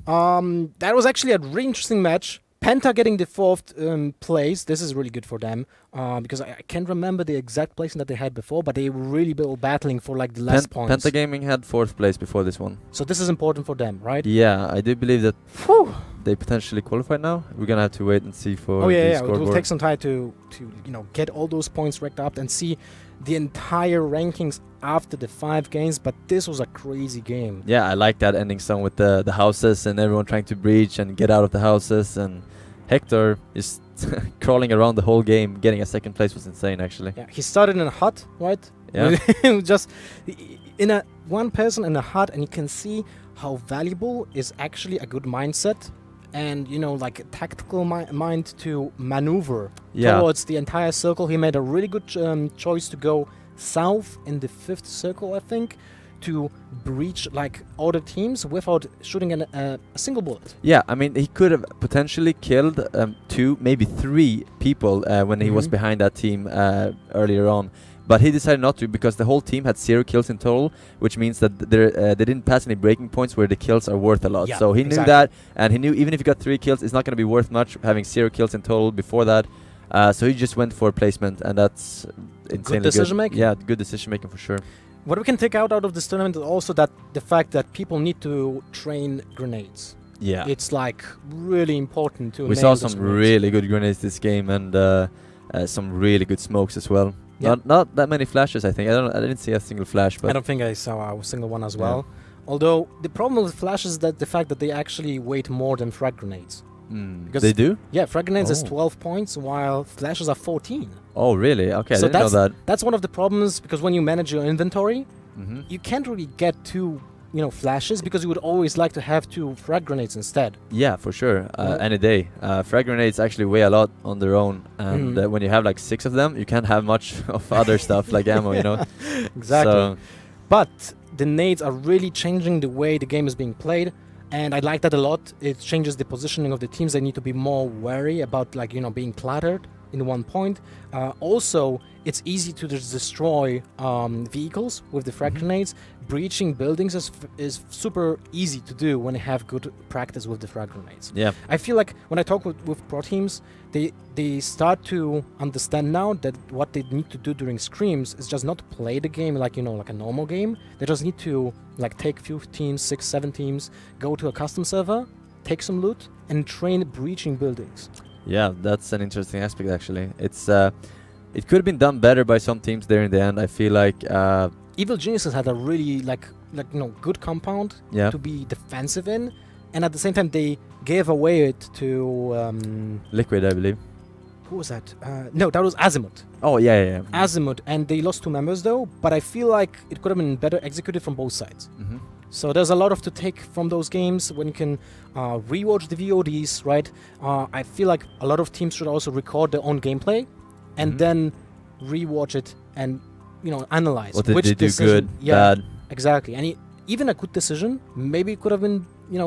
That was actually a really interesting match. Penta getting the 4th place. This is really good for them. Because I can't remember the exact placing that they had before, but they were really battling for like the last points. Penta Gaming had 4th place before this one. So this is important for them, right? Yeah, I do believe that they potentially qualified now. We're gonna have to wait and see for the scoreboard. It will take some time to get all those points racked up and see the entire rankings after the 5 games. But this was a crazy game. Yeah, I like that ending song with the houses and everyone trying to breach and get out of the houses, and Hector is crawling around the whole game. Getting a 2nd place was insane, actually. Yeah, he started in a hut, right? Yeah. Just in one person in a hut, and you can see how valuable is actually a good mindset and like a tactical mind to maneuver Yeah. towards the entire circle. He made a really good choice to go south in the 5th circle, I think, to breach like other teams without shooting a single bullet. Yeah, I mean, he could have potentially killed 2, maybe 3 people when he was behind that team earlier on. But he decided not to, because the whole team had 0 kills in total, which means that they didn't pass any breaking points where the kills are worth a lot. Yeah, so he knew that, and he knew even if he got 3 kills, it's not going to be worth much having 0 kills in total before that. So he just went for placement, and that's insanely good decision making. Yeah, good decision making for sure. What we can take out of this tournament is also that the fact that people need to train grenades. Yeah, It's like really important to. we nail saw those some grenades. really good grenades this game, and some really good smokes as well. Yeah. Not that many flashes, I think. I didn't see a single flash, but I don't think I saw a single one as Yeah. well. Although the problem with flashes is that the fact that they actually weight more than frag grenades. Because they do. Yeah, frag grenades is Oh. 12 points, while flashes are 14. Oh, really? Okay, So I didn't know that. That's one of the problems, because when you manage your inventory, Mm-hmm. you can't really get 2, flashes, because you would always like to have 2 frag grenades instead. Yeah, for sure. Yeah. Any day. Frag grenades actually weigh a lot on their own, and Mhm. when you have like 6 of them, you can't have much of other stuff like ammo, Exactly. So, But the nades are really changing the way the game is being played, and I like that a lot. It changes the positioning of the teams. They need to be more wary about being clattered in one point. Also, it's easy to just destroy vehicles with the frag Mhm. grenades. Breaching buildings is super easy to do when you have good practice with the frag grenades. yeah. I feel like when I talk with pro teams, they start to understand now that what they need to do during scrims is just not play the game like a normal game. They just need to take few teams, 6, 7 teams, go to a custom server, take some loot, and train breaching buildings. Yeah, that's an interesting aspect actually. It's it could have been done better by some teams there in the end. I feel like Evil Geniuses had a really good compound yeah. to be defensive in, and at the same time they gave away it to Liquid, I believe. who was that? No, that was Azimuth. Oh, yeah. Azimuth, and they lost 2 members though, but I feel like it could have been better executed from both sides. Mm-hmm. So there's a lot to take from those games when you can rewatch the VODs, right? I feel like a lot of teams should also record their own gameplay and Mhm. then rewatch it and analyze What did which they do decision. good, Yeah, bad? exactly. And even a good decision maybe it could have been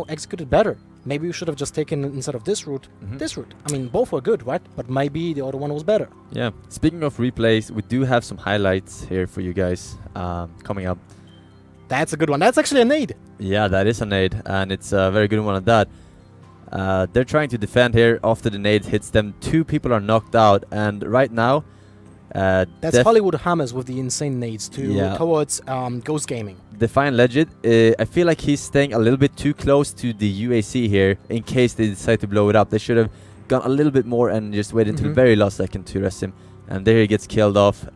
executed better. Maybe you should have just taken, instead of this route, Mhm. this route. I mean, both were good, right? But maybe the other one was better. Yeah. Speaking of replays, we do have some highlights here for you guys coming up. That's a good one. That's actually a nade. Yeah, that is a nade, and it's a very good one at that. They're trying to defend here after the nade hits them. 2 people are knocked out, and right now... That's Hollywood Hammers with the insane nades towards Ghost Gaming. Define Legend, I feel like he's staying a little bit too close to the UAC here in case they decide to blow it up. They should have gone a little bit more and just waited until the very last second to rest him. And there he gets killed off.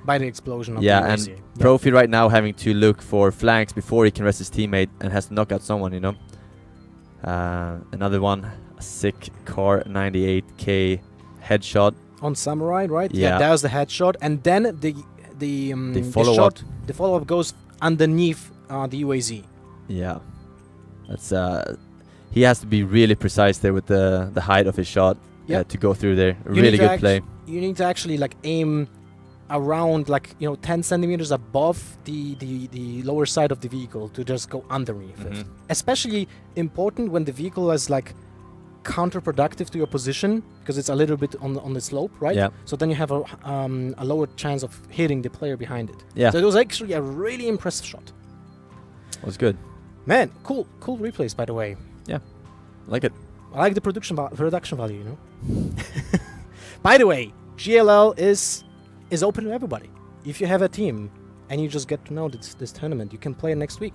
By the explosion of Yeah, the and UAC. Profi right now having to look for flanks before he can rest his teammate and has to knock out someone, Another one, a sick Car 98k headshot. On Samurai, right? Yeah. That was the headshot, and then the follow-up goes underneath the UAZ. Yeah, that's he has to be really precise there with the height of his shot to go through there. Really good play. You need to actually aim around 10 centimeters above the lower side of the vehicle to just go underneath it. Especially important when the vehicle is counterproductive to your position because it's a little bit on the slope, right? Yeah. So then you have a lower chance of hitting the player behind it. Yeah. So it was actually a really impressive shot. It was good. Man, cool replays, by the way. Yeah, like it. I like the production value, By the way, GLL is open to everybody. If you have a team and you just get to know this tournament, you can play next week.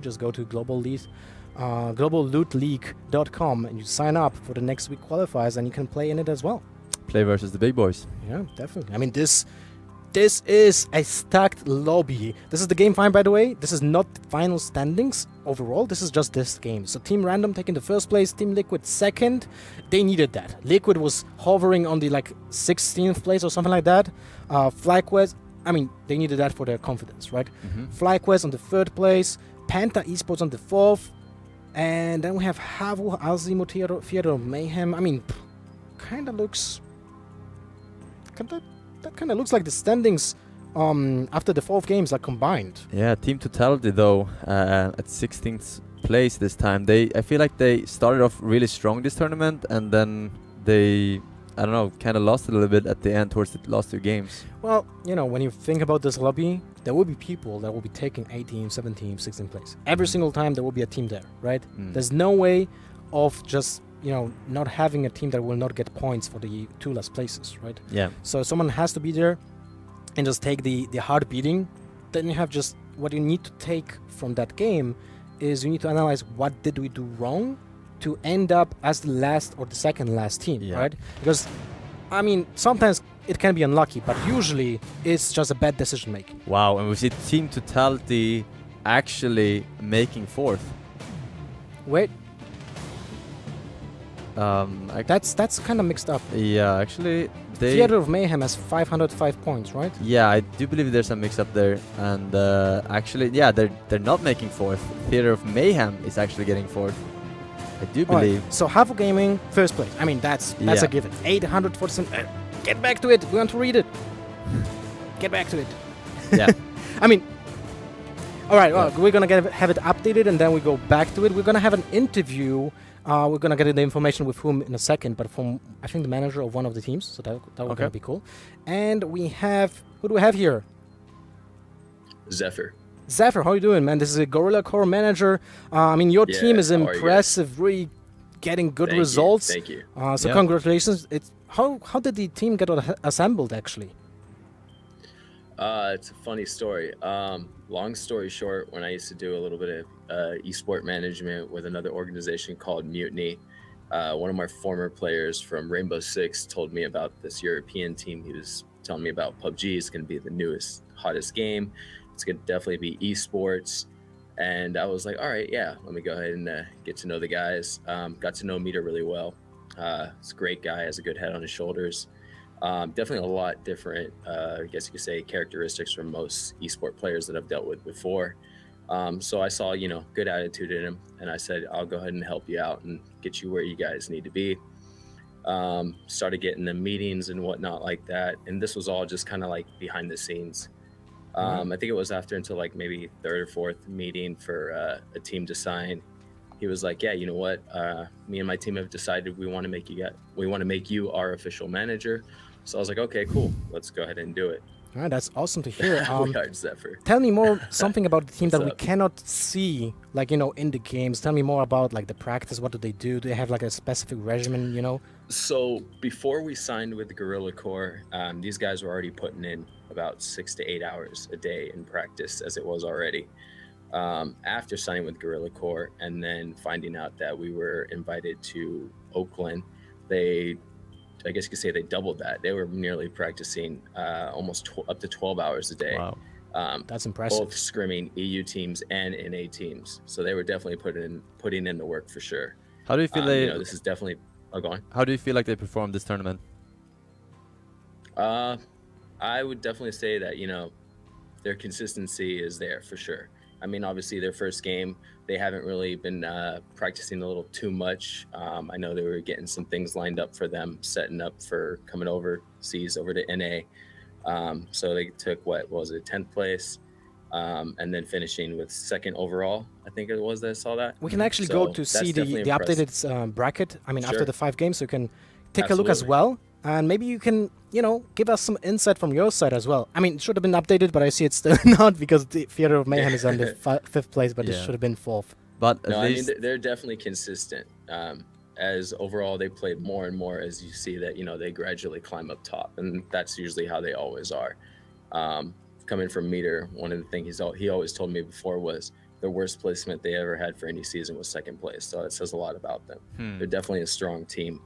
Just go to globallootleague.com and you sign up for the next week qualifiers and you can play in it as well. Play versus the big boys. Yeah, definitely. I mean, this is a stacked lobby. This is the game fine, by the way. This is not the final standings overall. This is just this game. So Team Random taking the first place, Team Liquid second. They needed that. Liquid was hovering on the 16th place or something like that. FlyQuest, I mean, they needed that for their confidence, right? FlyQuest on the 3rd place, Panta Esports on the 4th, And then we have Havu, Azimo, Theater of Mayhem. I mean, kind of looks... That kind of looks like the standings after the 4 games are combined. Yeah, Team Totality, though, at 16th place this time. I feel like they started off really strong this tournament, and then they, I don't know, kind of lost a little bit at the end towards the last 2 games. Well, you know, when you think about this lobby, there will be people that will be taking 18th, 17th, 16th place. Every single time there will be a team there, right? There's no way of just, you know, not having a team that will not get points for the 2 last places, right? Yeah. So someone has to be there and just take the hard beating. Then you have just what you need to take from that game is you need to analyze what did we do wrong to end up as the last or the second last team, right? Because, I mean, sometimes it can be unlucky, but usually it's just a bad decision making. Wow, and we see Team Totality actually making 4th. Wait. That's kind of mixed up. Yeah, actually, Theater of Mayhem has 505 points, right? Yeah, I do believe there's a mix up there, and actually, yeah, they're not making 4th. Theater of Mayhem is actually getting 4th. I do believe. Right. So Havu Gaming, 1st place. I mean, that's a given. 847. Get back to it. We want to read it. Get back to it. Yeah. I mean, all right. Well, we're gonna have it updated, and then we go back to it. We're gonna have an interview. We're gonna get the information with whom in a second, but from I think the manager of one of the teams. So that would gonna be cool. And we have who do we have here? Zephyr. Zephyr, how you doing, man? This is a Gorilla Core manager. I mean, your team is impressive, really getting good results. Thank you. So congratulations. How did the team get assembled actually? It's a funny story. Long story short, when I used to do a little bit of esport management with another organization called Mutiny, one of my former players from Rainbow Six told me about this European team. He was telling me about PUBG. It's going to be the newest, hottest game. It's going to definitely be esports. And I was like, all right, yeah, let me go ahead and get to know the guys. Got to know Meter really well. He's a great guy, has a good head on his shoulders. Definitely a lot different, I guess you could say, characteristics from most esport players that I've dealt with before. So I saw, you know, good attitude in him, and I said, I'll go ahead and help you out and get you where you guys need to be. Started getting the meetings and whatnot like that. And this was all just kind of like behind the scenes. I think it was after until like maybe 3rd or 4th meeting for a team to sign. He was like, yeah, you know what? Me and my team have decided we want to make you our official manager. So I was like, okay, cool. Let's go ahead and do it. All right, that's awesome to hear. Zephyr. Tell me more something about the team that we cannot see, like, you know, in the games. Tell me more about like the practice. What do they do? Do they have like a specific regimen, you know? So before we signed with the Gorilla Core, these guys were already putting in about 6 to 8 hours a day in practice as it was already. After signing with Gorilla Core and then finding out that we were invited to Oakland, I guess you could say they doubled that. They were nearly practicing almost up to 12 hours a day. Wow. That's impressive. Both scrimming EU teams and NA teams. So they were definitely putting in the work for sure. How do you feel you know, this is definitely... Oh, go on. How do you feel like they performed this tournament? I would definitely say that, you know, their consistency is there for sure. I mean, obviously their first game, they haven't really been practicing a little too much. I know they were getting some things lined up for them, setting up for coming overseas over to NA. So they took, what was it, 10th place, and then finishing with 2nd overall. I think it was that I saw that. We can actually go to see the updated bracket. I mean, after the 5 games, so you can take a look as well. And maybe you can, you know, give us some insight from your side as well. I mean, it should have been updated, but I see it's still not because the Theater of Mayhem is on the 5th place, but it should have been 4th. But no, I mean, they're definitely consistent. As overall they played more and more, as you see that, you know, they gradually climb up top, and that's usually how they always are. Coming from Meter, one of the things he always told me before was the worst placement they ever had for any season was 2nd place. So it says a lot about them. They're definitely a strong team.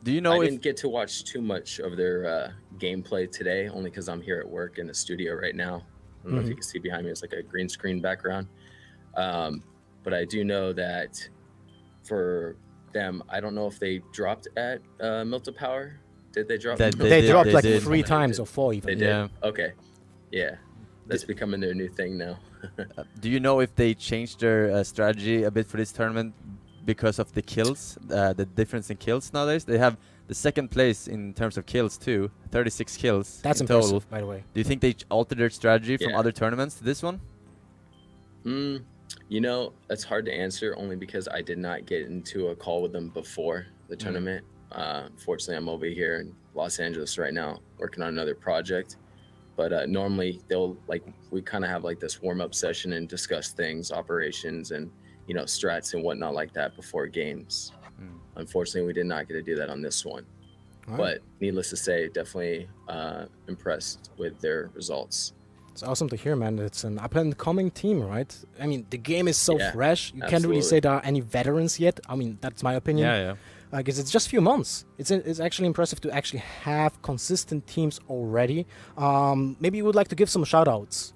Do you know I didn't get to watch too much of their gameplay today, only because I'm here at work in the studio right now. I don't know if you can see behind me, it's like a green screen background. But I do know that for them, I don't know if they dropped at Milta Power. Did they drop? They dropped like 3 times or 4 even. They did? Yeah. Okay. Yeah. That's becoming their new thing now. Do you know if they changed their strategy a bit for this tournament because of the kills, the difference in kills nowadays? They have the second place in terms of kills too, 36 kills That's in impressive, total. by the way. Do you think they altered their strategy from Yeah. other tournaments to this one? You know, that's hard to answer only because I did not get into a call with them before the tournament. Fortunately, I'm over here in Los Angeles right now working on another project. But normally we kind of have like this warm-up session and discuss things, operations, and strats and whatnot like that before games. Unfortunately, we did not get to do that on this one. Right. But needless to say, definitely impressed with their results. It's awesome to hear, man. It's an up-and-coming team, right? I mean, the game is so Yeah, fresh. You can't really absolutely. say there are any veterans yet. I mean, that's my opinion. Yeah. Because it's just a few months. It's actually impressive to actually have consistent teams already. Maybe you would like to give some shout-outs.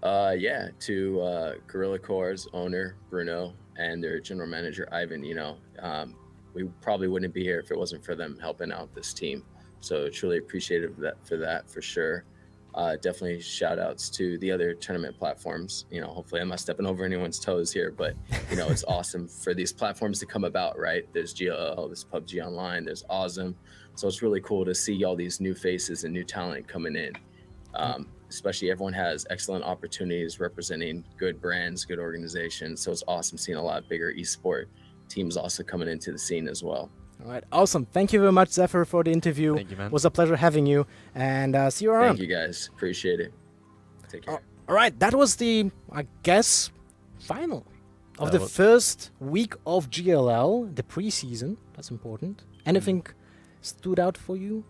Yeah, to Gorilla Core's owner Bruno and their general manager Ivan. We probably wouldn't be here if it wasn't for them helping out this team. So truly appreciative for that for sure. Definitely shout outs to the other tournament platforms. Hopefully I'm not stepping over anyone's toes here, but it's awesome for these platforms to come about, right? There's GLL, there's PUBG Online, there's Awesome. So it's really cool to see all these new faces and new talent coming in. Especially everyone has excellent opportunities representing good brands, good organizations. So it's awesome seeing a lot bigger esport teams also coming into the scene as well. All right, awesome. Thank you very much, Zephyr, for the interview. Thank you, man. It was a pleasure having you, and see you around. Thank you guys. Appreciate it. Take care. All right, that was the, I guess, final of That the was- first week of GLL, the preseason. That's important. Anything stood out for you?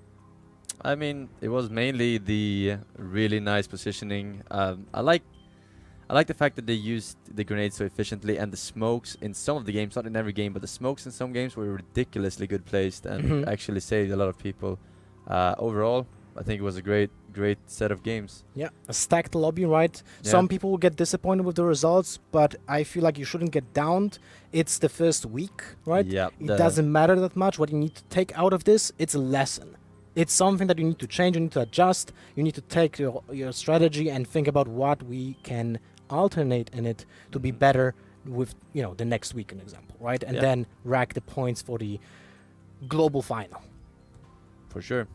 I mean, it was mainly the really nice positioning. I like the fact that they used the grenades so efficiently, and the smokes in some of the games, not in every game, but the smokes in some games were ridiculously good placed and actually saved a lot of people. Overall, I think it was a great set of games. Yeah, a stacked lobby, right? Yeah. Some people will get disappointed with the results, but I feel like you shouldn't get downed. It's the first week, right? Yeah, It doesn't matter that much. What you need to take out of this, it's a lesson. It's something that you need to change, you need to adjust, you need to take your strategy and think about what we can alternate in it to be better with, the next week, an example, right? And Yeah. then rack the points for the global final. For sure.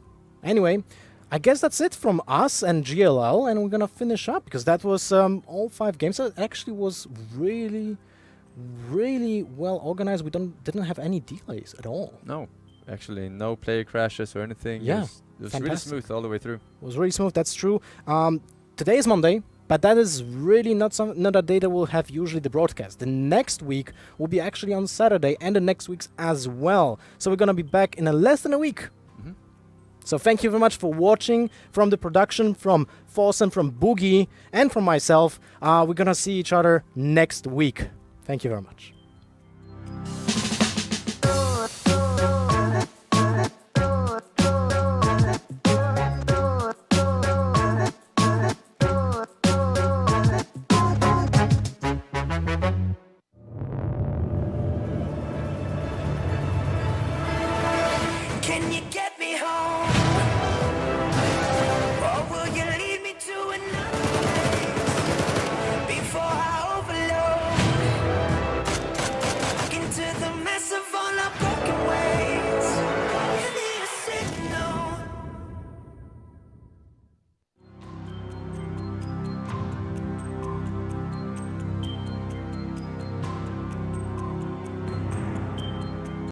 Anyway, I guess that's it from us and GLL, and we're gonna finish up because that was all 5 games. It actually was really, really well organized. We didn't have any delays at all. No, actually, no player crashes or anything. Yeah, it was really fantastic. smooth all the way through. It was really smooth. That's true. Today is Monday, but that is really not a day that we'll have usually the broadcast. The next week will be actually on Saturday, and the next week's as well. So we're gonna be back in less than a week. So thank you very much for watching. From the production, from Forsen, from Boogie, and from myself, we're gonna see each other next week. Thank you very much.